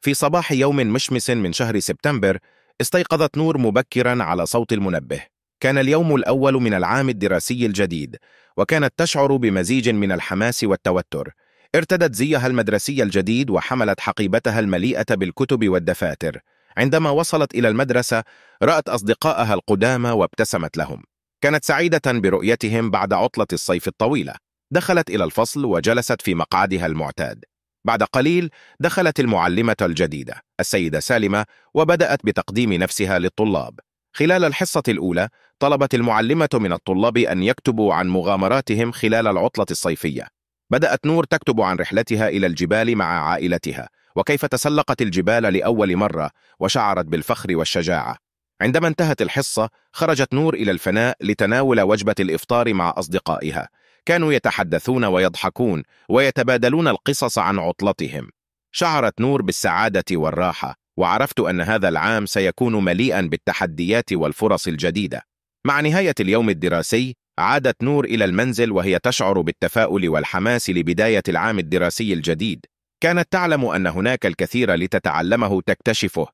في صباح يوم مشمس من شهر سبتمبر، استيقظت نور مبكرا على صوت المنبه. كان اليوم الأول من العام الدراسي الجديد، وكانت تشعر بمزيج من الحماس والتوتر. ارتدت زيها المدرسي الجديد وحملت حقيبتها المليئة بالكتب والدفاتر. عندما وصلت إلى المدرسة، رأت أصدقائها القدامى وابتسمت لهم. كانت سعيدة برؤيتهم بعد عطلة الصيف الطويلة. دخلت إلى الفصل وجلست في مقعدها المعتاد. بعد قليل دخلت المعلمة الجديدة السيدة سالمة، وبدأت بتقديم نفسها للطلاب. خلال الحصة الأولى طلبت المعلمة من الطلاب أن يكتبوا عن مغامراتهم خلال العطلة الصيفية. بدأت نور تكتب عن رحلتها إلى الجبال مع عائلتها، وكيف تسلقت الجبال لأول مرة وشعرت بالفخر والشجاعة. عندما انتهت الحصة، خرجت نور إلى الفناء لتناول وجبة الإفطار مع أصدقائها. كانوا يتحدثون ويضحكون ويتبادلون القصص عن عطلتهم. شعرت نور بالسعادة والراحة، وعرفت أن هذا العام سيكون مليئا بالتحديات والفرص الجديدة. مع نهاية اليوم الدراسي، عادت نور إلى المنزل وهي تشعر بالتفاؤل والحماس لبداية العام الدراسي الجديد. كانت تعلم أن هناك الكثير لتتعلمه تكتشفه،